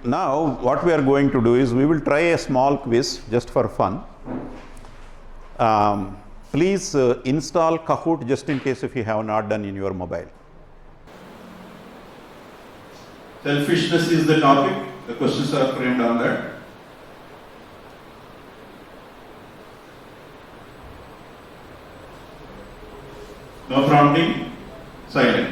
Now what we are going to do is we will try a small quiz just for fun. Please install Kahoot just in case if you have not done in your mobile. Selfishness is the topic. The questions are framed on that. No prompting. Silent.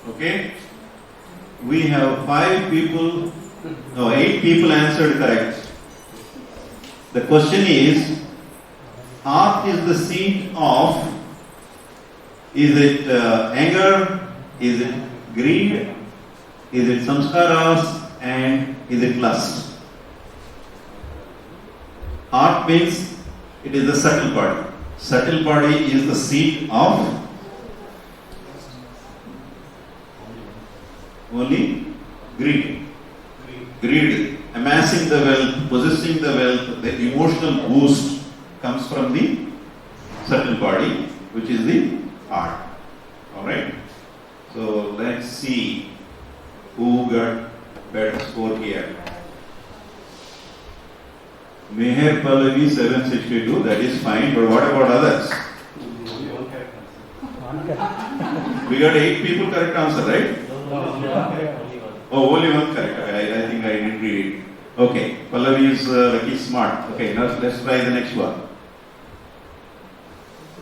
Okay, we have 8 people answered correct. The question is, heart is the seat of, is it anger, is it greed, is it samskaras, and is it lust? Heart means it is the subtle body. Subtle body is the seat of only greed. Greed, amassing the wealth, possessing the wealth, the emotional boost comes from the subtle body, which is the heart. Alright? So let's see who got better score here. Meher Pallavi 762, that is fine, but what about others? We got 8 people correct answer, right? Oh, only one correct. I think I didn't read it. Okay, Pallavi is lucky smart. Okay, now let's try the next one.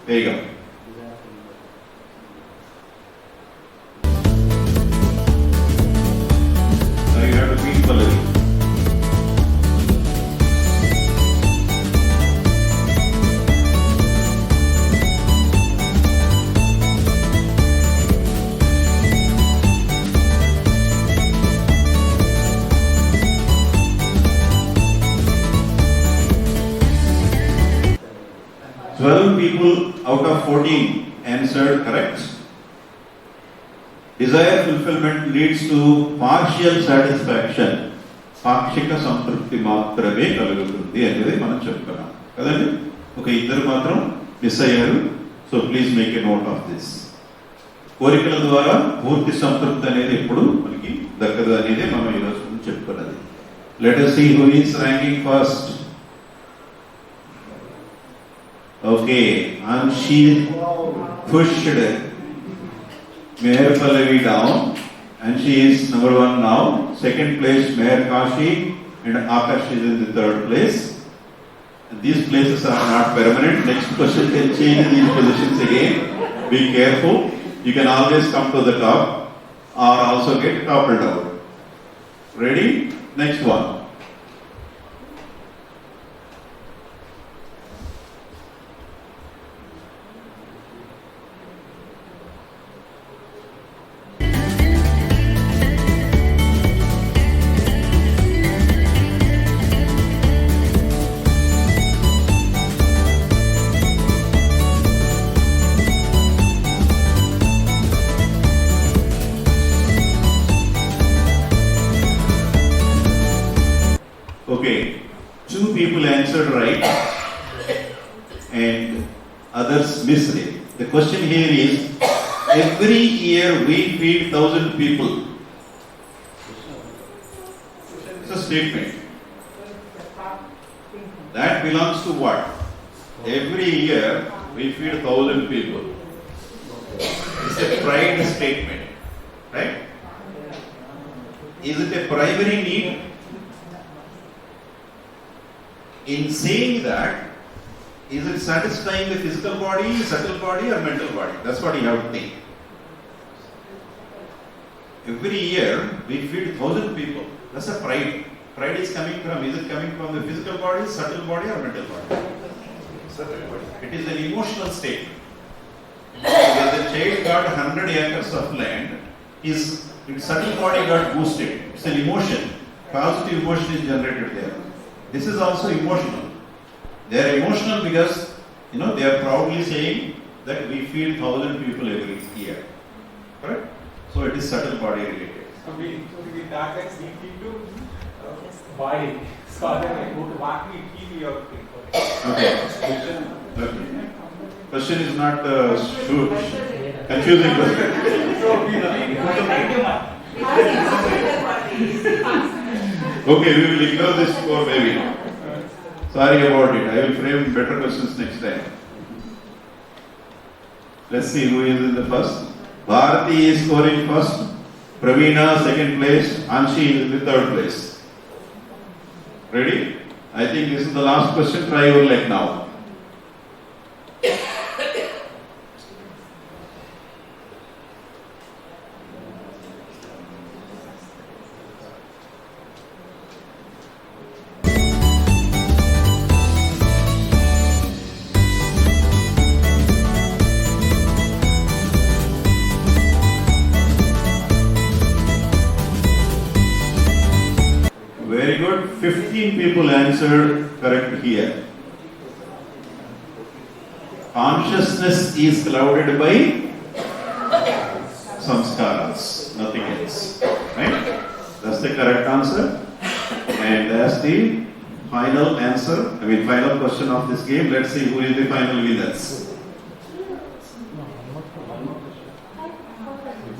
There you go. Now you have to beat Pallavi. People out of 14 answered correct. Desire fulfillment leads to partial satisfaction. పాక్షిక సంతృప్తి మాత్రమే కలుగుతుంది అనేది మనం చెప్పుకున్నాం కదండి. ఒక ఇద్దరు మాత్రం మిస్ అయ్యారు. So please make a note of this. కోరికల ద్వారా పూర్తి సంతృప్తి అనేది ఎప్పుడు మనకి దక్కదు అనేది మనం ఈరోజు చెప్పుకున్నది. Let us see who is ranking first. Okay, and she pushed Meher Pallavi down, and she is number 1 now. Second place Meher Kashi, and Akash is in the 3rd place. And these places are not permanent. Next question can change these positions again. Be careful. You can always come to the top or also get toppled out. Ready? Next one. Okay, 2 people answered right and others missed it. The question here is, every year we feed 1,000 people. It's a statement. That belongs to what? Every year we feed 1,000 people. It's a pride statement, right? Is it a primary need? In saying that, is it satisfying the physical body, subtle body, or mental body? That's what you have to think. Every year we feed 1,000 people. That's a pride. Pride is coming from, is it coming from the physical body, subtle body, or mental body? Subtle body. It is an emotional statement. When the child got 100 acres of land, his subtle body got boosted. It's an emotion. Positive emotion is generated there. This is also emotional. They are emotional because, they are proudly saying that we feed 1,000 people every year. it is subtle body related. So we target deep into body. So then I go to what we feel your thing. Okay. Question is not confusing question. So we Okay, we will ignore this score maybe. Sorry about it. I will frame better questions next time. Let's see who is in the first. Bharati is scoring first. Praveena second place. Anshi is in the third place. Ready? I think this is the last question. Try your leg now. Very good. 15 people answered correct here. Consciousness is clouded by samskaras, nothing else. Right? That's the correct answer. And that's the final answer. Final question of this game. Let's see who is the final winners.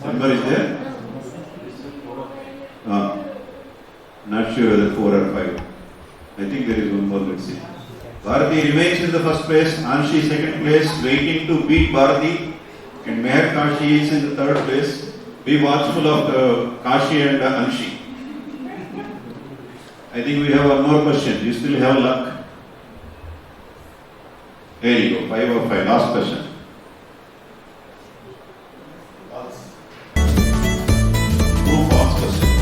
Number is there? Not sure whether 4 or 5. I think there is one more. Let's see. Bharati remains in the first place. Anshi second place, waiting to beat Bharati. And Meher Kashi is in the third place. Be watchful of Kashi and Anshi. I think we have one more question. You still have luck. There you go. 5 of 5. Last question. No false question.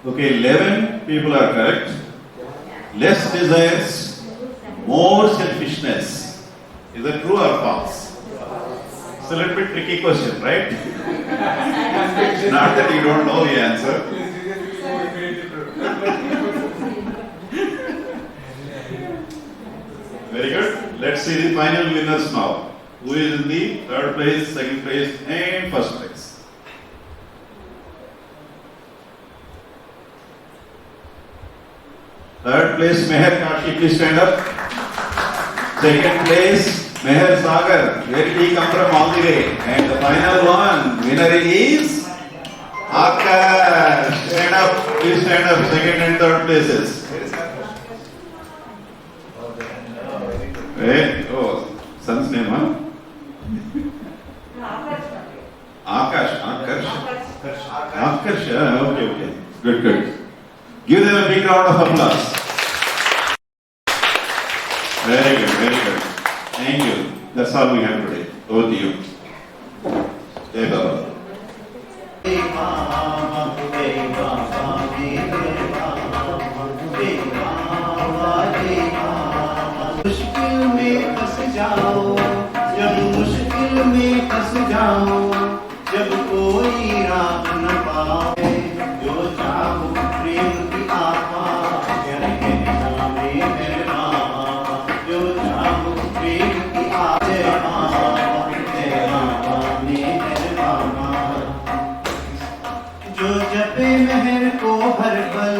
Okay, 11 people are correct. Less desires, more selfishness. Is that true or false? It's a little bit tricky question, right? Not that you don't know the answer. Very good. Let's see the final winners now. Who is in the third place, second place, and first place? Third place, Meher Kashi, please stand up. Second place, Meher Sagar. Where did he come from all the way? And the final one, winner is Akash. Stand up, please stand up. Second and third places. Hey, oh, son's name, huh? Akash. Okay. Good. Give them a big round of applause. Very good. Thank you. That's all we have today. Over to you. Jai Baba. मुश्किल में फंस जाओ, जब मुश्किल में फंस जाओ, जब कोई राह न पाए, जो चाहो प्रेम की आत्मा, कहना में माँ, जो चाहो प्रेम की आत्मा, कहना में जो जपे मेहर को हर पल,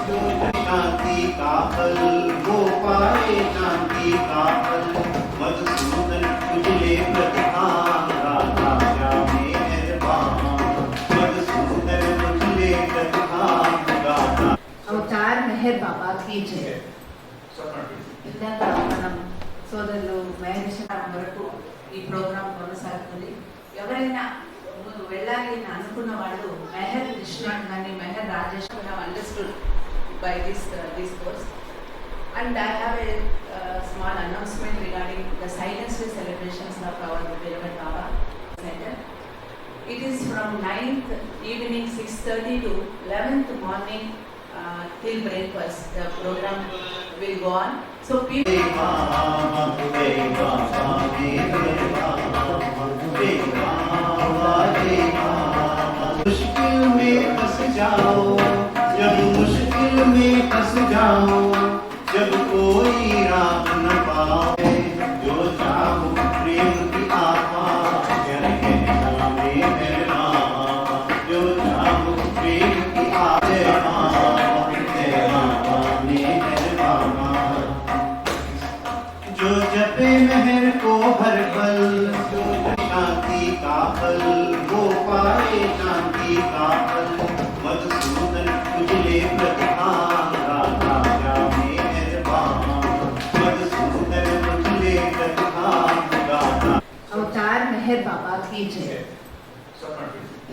जो शांति का फल, वो पाए शांति का फल, मधुसूदन तुझे प्रतिहार, राधा श्यामे मेहरबान, मधुसूदन तुझे प्रतिहार, राधा అవతార్ మెహర్ బాబా की जय. ఇందాక మనం సోదరులు మహేశ్వరం వరకు ఈ ప్రోగ్రాం కొనసాగుతుంది. ఎవరైనా వెళ్ళాలి అని అనుకున్న వాళ్ళు మెహర్ కృష్ణ కానీ Meher Rajesh understood by this course. And I have a small announcement regarding the Silence Day celebrations of our beloved Baba Center. It is from 9th evening 6:30 to 11th morning till breakfast. The program will go on. So people. जो जपे मेहर को हर पल, जो शांति का फल, वो पाए शांति का फल। मधुसूदन उजले प्रतिभान, राधा जाने मेहरबान। मधुसूदन उजले प्रतिभान, राधा। అవతార్ మెహర్ బాబా की जय.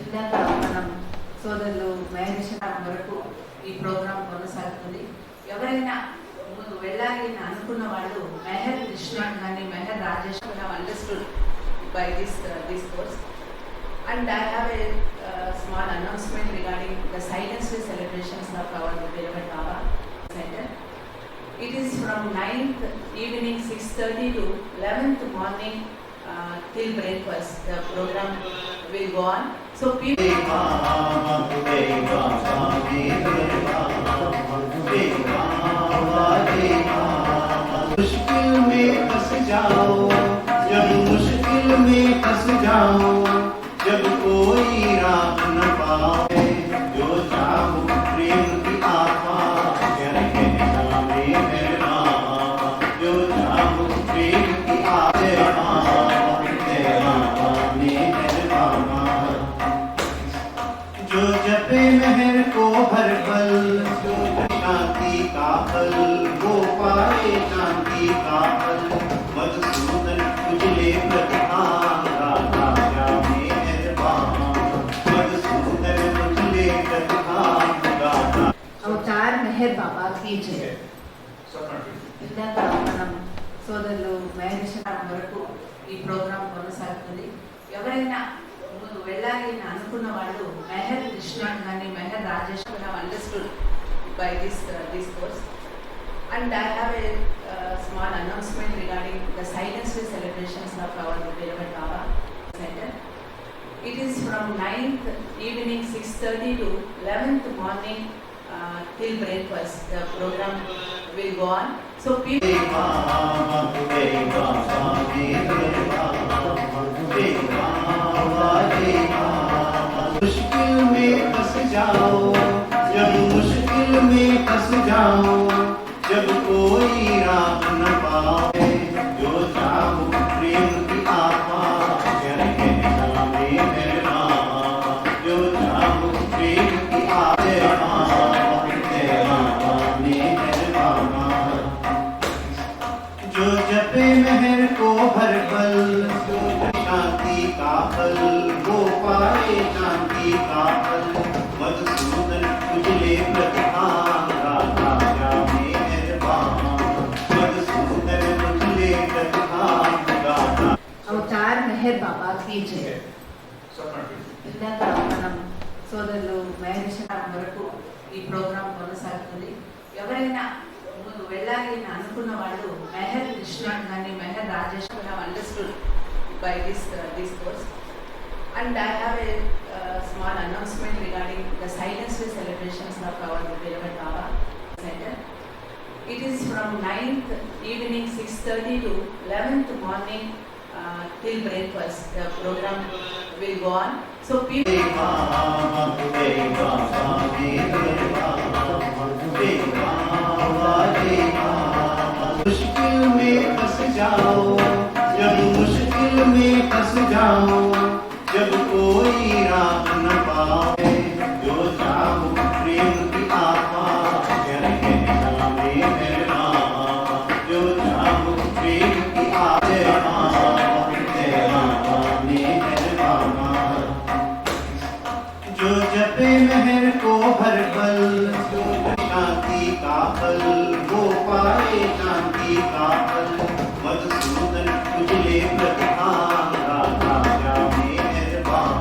ఇందాక మనం సోదరులు మహేశ్వరం వరకు ఈ ప్రోగ్రాం కొనసాగుతుంది. ఎవరైనా ముందు వెళ్ళాలి అని అనుకున్న వాళ్ళు మెహర్ కృష్ణ కానీ Meher Rajesh understood by this course. And I have a small announcement regarding the Silence Day celebrations of our beloved Baba Center. It is from 9th evening 6:30 to 11th morning till breakfast. The program will go on. So people. मुश्किल में फंस जाओ, जब मुश्किल में फंस जाओ, जब कोई राह न पाए, जो चाहो प्रेम की आत्मा कहना मेरा, जो चाहो प्रेम की आत्मा जो जपे मेहर को हर पल, जो शांति का फल, वो पाए शांति का फल। मधुसूदन उजले प्रतिभान, राधा जाने मेहरबान। मधुसूदन उजले प्रतिभान, राधा। అవతార్ మెహర్ బాబా की जय. ఇందాక మనం సోదరులు మహేశ్వరం వరకు ఈ ప్రోగ్రాం కొనసాగుతుంది. ఎవరైనా ముందు వెళ్ళాలి అని అనుకున్న వాళ్ళు మెహర్ కృష్ణ కానీ Meher Rajesh understood by this course. And I have a small announcement regarding the Silence Day celebrations of our beloved Baba Center. It is from 9th evening 6:30 to 11th morning till breakfast. The program will go on. So people. मुश्किल में फंस जाओ, जब मुश्किल में फंस जाओ, जब कोई राह न पाए, जो चाहो प्रेम की आत्मा कहना मेरा, जो चाहो प्रेम की आत्मा मेहरबान। जो जपे मेहर को हर पल, जो शांति का फल, वो पाए शांति का फल। मधुसूदन उजले प्रतिभान, राधा जाने मेहरबान। मधुसूदन उजले प्रतिभान, राधा। అవతార్ మెహర్ బాబా की जय. ఇందాక మనం సోదరులు మహేశ్వరం వరకు ఈ ప్రోగ్రాం కొనసాగుతుంది. ఎవరైనా ముందు వెళ్ళాలి అని అనుకున్న వాళ్ళు మెహర్ కృష్ణ కానీ Meher Rajesh understood by this course. And I have a small announcement regarding the Silence Day celebrations of our beloved Baba Center. It is from 9th evening 6:30 to 11th morning till breakfast. The program will go on. So people. मुश्किल में फंस जाओ, जब मुश्किल में फंस जाओ, जब कोई राह न पाए, जो चाहो प्रेम की आत्मा कहना मेरा, जो चाहो प्रेम की आत्मा मेहरबान। जो जपे मेहर को हर पल, जो शांति का फल, वो पाए शांति का फल। मधुसूदन उजले प्रतिभान, राधा जाने मेहरबान।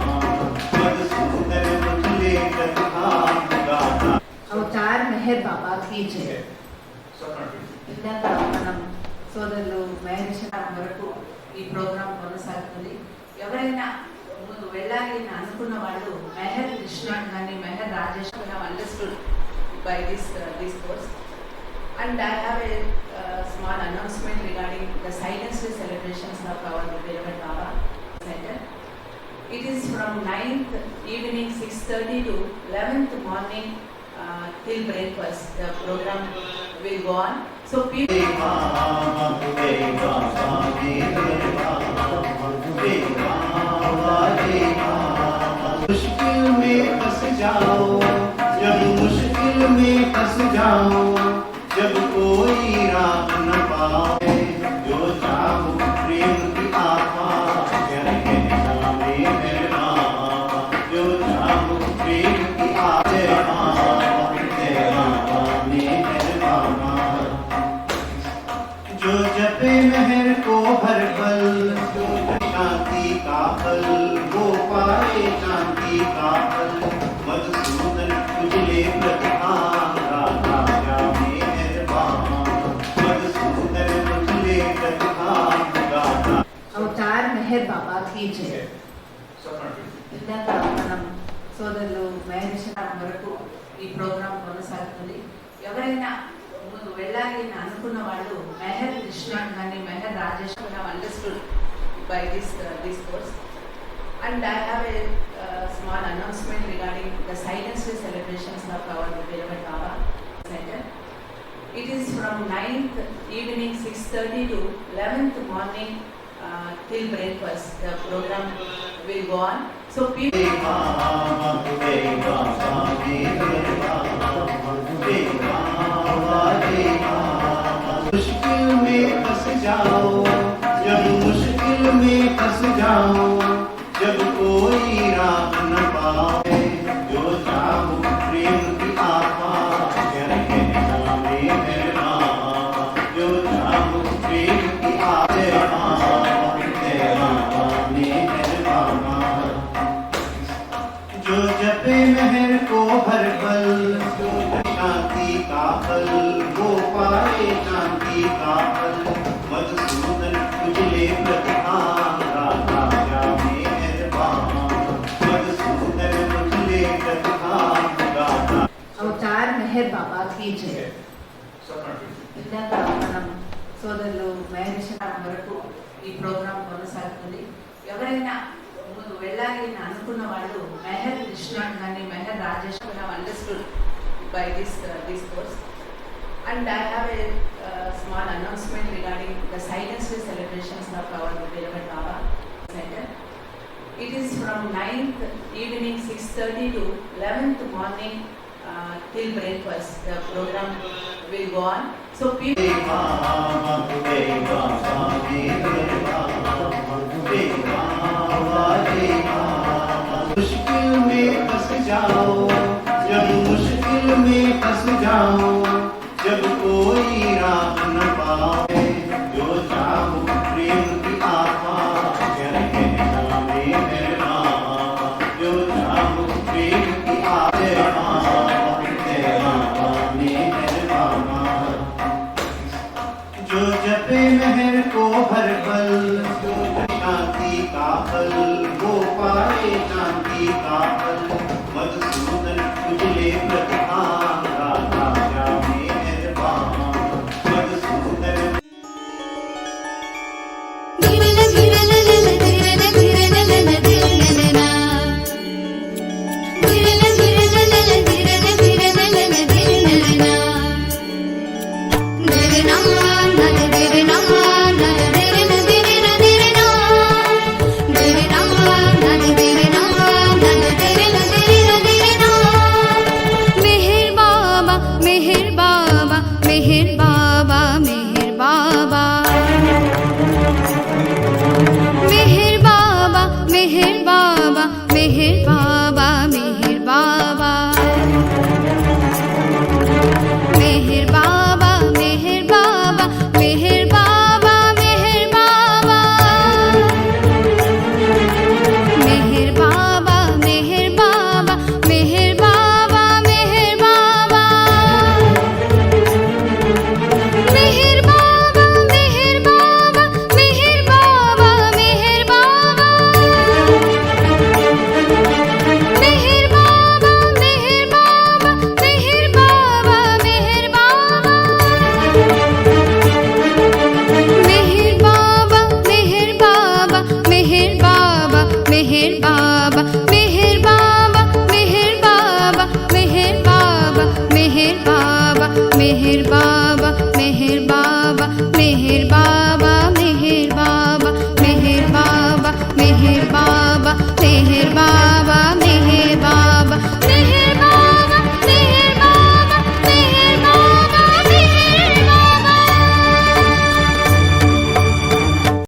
मधुसूदन उजले प्रतिभान, राधा। అవతార్ మెహర్ బాబా की जय. ఇందాక మనం సోదరులు మహేశ్వరం వరకు ఈ ప్రోగ్రాం కొనసాగుతుంది. ఎవరైనా ముందు వెళ్ళాలి అని అనుకున్న వాళ్ళు మెహర్ కృష్ణ కానీ Meher Rajesh understood by this course. And I have a small announcement regarding the Silence Day celebrations of our beloved Baba Center. It is from 9th evening 6:30 to 11th morning till breakfast. The program will go on. So people. Meher Baba की जय. ఇందాక మనం సోదరులు మహేశ్వరం వరకు ఈ programme కొనసాగుతుంది. ఎవరైనా ముందు వెళ్ళాలి అని అనుకున్న వాళ్ళు మెహర్ కృష్ణ కానీ Meher Rajesh understood by this course. And I have a small announcement regarding the Silence Day celebrations of our beloved Baba Center. It is from 9th evening 6:30 to 11th morning till breakfast. The program will go on. So people. मुश्किल में फंस जाओ, जब मुश्किल में फंस जाओ, जब कोई राह न पाए, जो चाहो प्रेम की आपा जो चाहो प्रेम की जो जपे मेहर को हर पल, जो शांति का फल वो पाए शांति का फल. मधुसूदन उजले प्रतिहार राधा जाने मेहरबान, मधुसूदन उजले प्रतिहार राधा. అవతార్ మెహర్ బాబా की जय. ఇందాక మనం సోదరులు మహేశ్వరం వరకు ఈ ప్రోగ్రాం కొనసాగుతుంది. ఎవరైనా ముందు వెళ్ళాలి అని అనుకున్న వాళ్ళు మెహర్ కృష్ణ కానీ Meher Rajesh understood by this course. And I have a small announcement regarding the Silence Day celebrations of our beloved Baba Center. It is from 9th evening 6:30 to 11th morning till breakfast. The program will go on. So people. मुश्किल में फंस जाओ, जब मुश्किल में फंस जाओ, जब कोई राह न पाए, जो चाहो प्रेम की आपा जो चाहो प्रेम की जो जपे मेहर को हर पल, जो शांति का फल वो पाए शांति का फल. मधुसूदन